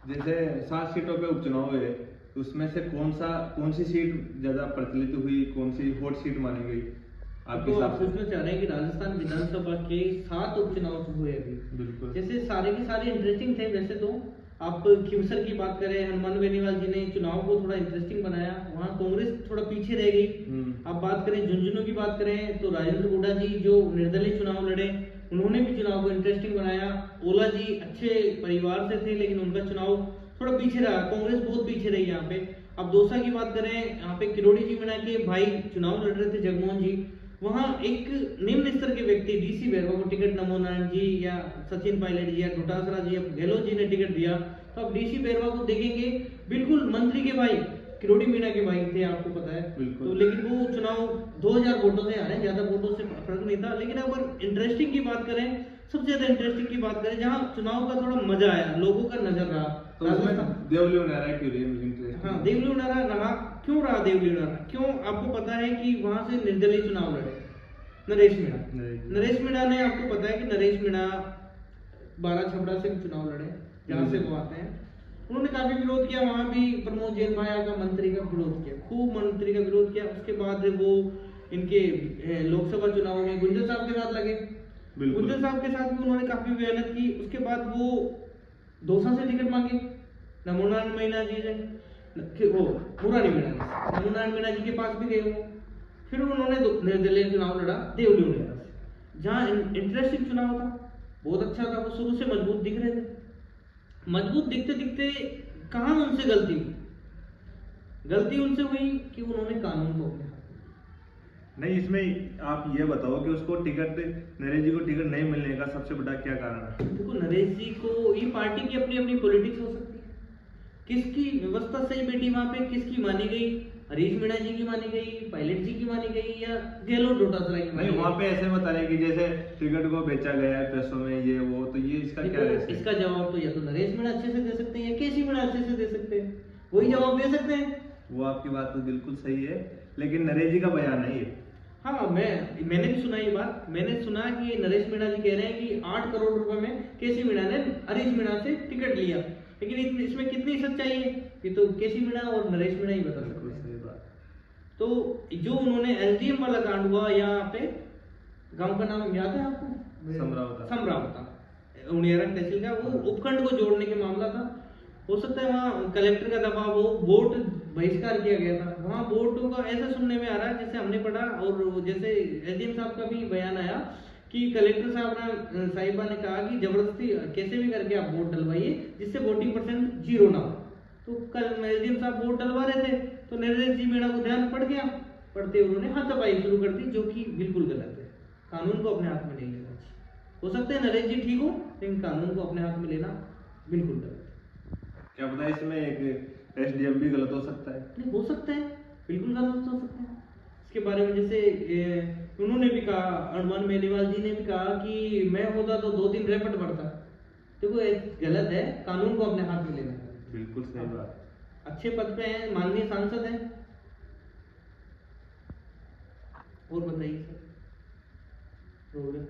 जैसे 7 सीटों पे उपचुनाव हुए, उसमें से कौन सी सीट ज्यादा प्रचलित हुई, कौन सी हॉट सीट मानी गई आपके तो हिसाब आप से? पूछना चाह रहे हैं कि राजस्थान विधानसभा के 7 उपचुनाव जो हुए अभी, बिल्कुल। जैसे सारे के सारे इंटरेस्टिंग थे। वैसे तो आप खींवसर की बात करें, हनुमान बेनीवाल जी ने चुनाव को थोड़ा इंटरेस्टिंग बनाया, वहाँ कांग्रेस थोड़ा पीछे रह गई। आप बात करें झुंझुनू की बात करें तो राजेंद्र हुड्डा जी जो निर्दलीय चुनाव लड़े, उन्होंने भी चुनाव को इंटरेस्टिंग बनाया। ओला जी अच्छे परिवार से थे लेकिन उनका चुनाव थोड़ा पीछे रहा, कांग्रेस बहुत पीछे रही यहाँ पे। अब दौसा की बात करें, यहाँ पे किरोड़ी जी मीणा के भाई चुनाव लड़ रहे थे, जगमोहन जी। वहाँ एक निम्न स्तर के व्यक्ति डीसी बैरवा को टिकट नमो नारायण जी या सचिन पायलट जी या डोटासरा जी या गहलोत जी ने टिकट दिया। तो अब डीसी बैरवा को देखेंगे, बिल्कुल मंत्री के भाई किरोड़ी मीणा के भाई थे, आपको पता है। तो लेकिन वो चुनाव 2000 वोटों से हारे, ज्यादा वोटों से फर्क नहीं था। लेकिन अगर इंटरेस्टिंग की बात करें, सबसे ज्यादा इंटरेस्टिंग की बात करें, जहाँ चुनाव का थोड़ा मजा आया, लोगों का नजर रहा, तो उसमें देवली उनारा क्यों रही इंटरेस्ट? हाँ, देवली उनारा रहा। क्यों रहा देवली उनारा? क्यों? आपको पता है कि वहां से निर्दलीय चुनाव लड़े नरेश मीणा। नरेश मीणा ने, आपको पता है कि नरेश मीणा 12 छपड़ा से चुनाव लड़े, जहां से वो आते हैं। उन्होंने काफी विरोध किया, वहां भी प्रमोद जैन भाया का मंत्री का विरोध किया, खूब मंत्री का विरोध किया। उसके बाद वो इनके लोकसभा चुनाव में गुंजन साहब के साथ लगे, गुंजन साहब के साथ भी उन्होंने काफी मेहनत की। उसके बाद वो दौसा से टिकट मांगे, नमो नारायण मीणा जी से, वो मुरारी मीणा जी, नमो नारायण मीणा जी के पास भी गए वो। फिर उन्होंने निर्दलीय चुनाव लड़ा देवली उनारा से, जहाँ इंटरेस्टिंग चुनाव था, बहुत अच्छा था। वो शुरू से मजबूत दिख रहे थे, मजबूत दिखते दिखते कहाँ उनसे गलती हुई? गलती उनसे हुई कि उन्होंने कानून को अपने हाथ। नहीं, इसमें आप ये बताओ कि उसको टिकट, नरेश जी को टिकट नहीं मिलने का सबसे बड़ा क्या कारण है? देखो, नरेश जी को, ये पार्टी की अपनी अपनी पॉलिटिक्स हो सकती है, किसकी व्यवस्था सही बैठी वहां पे, किसकी मानी गई, हरीश मीणा जी की मानी गई, पायलट जी की मानी गई, या गहलोत डोटासरा की मानी नहीं, गई? वहाँ पे ऐसे बता रहे कि जैसे टिकट को बेचा गया है पैसों में, ये वो, तो ये इसका क्या रहस्य है? इसका जवाब तो या तो नरेश मीणा अच्छे से दे सकते हैं या केसी मीणा अच्छे से दे सकते हैं, वही जवाब दे सकते हैं। वो आपकी बात तो बिल्कुल सही है, लेकिन नरेश जी का बयान है ये। हाँ, मैंने भी सुना ये बात। मैंने सुना कि नरेश मीणा जी कह रहे हैं कि 8 करोड़ रुपए में केसी मीणा ने हरीश मीणा से टिकट लिया, लेकिन इसमें कितनी सच्चाई है ये तो केसी मीणा और नरेश मीणा ही बता सकते हैं। सही बात। तो जो उन्होंने एसडीएम वाला कांड हुआ यहाँ पे, गांव का नाम याद है आपको? समरावता, उनियारा तहसील का, वो उपखंड को जोड़ने के मामला था। हो सकता है वहाँ कलेक्टर का दबाव हो, वोट बहिष्कार किया गया था। वहाँ वोटों का ऐसा सुनने में आ रहा है, जैसे हमने पढ़ा और जैसे एसडीएम साहब का भी बयान आया कि कलेक्टर साहिबा ने कहा कि जबरदस्ती कैसे भी करके आप वोट डलवाइए जिससे वोटिंग परसेंट 0 ना हो। तो कल एसडीएम साहब वोट डलवा रहे थे, तो नरेश जी मीणा को ध्यान पड़ गया, पढ़ते उन्होंने हाथापाई शुरू कर दी, जो कि बिल्कुल गलत है। कानून को अपने हाथ में नहीं लेना चाहिए। हो सकता है नरेश जी ठीक हो, लेकिन कानून को अपने हाथ में लेना बिल्कुल गलत है। क्या पता इसमें एक एसडीएम भी गलत हो सकता है? नहीं, हो सकता है, बिल्कुल गलत हो सकता है। इसके बारे में जैसे उन्होंने भी कहा, हनुमान बेनीवाल जी ने भी कहा कि मैं होता तो 2-3 रेपट बढ़ता। देखो, गलत है, कानून को अपने हाथ में लेना है। बिल्कुल सही बात। अच्छे पद पे हैं, माननीय सांसद हैं। और बताइए सर, हो गया।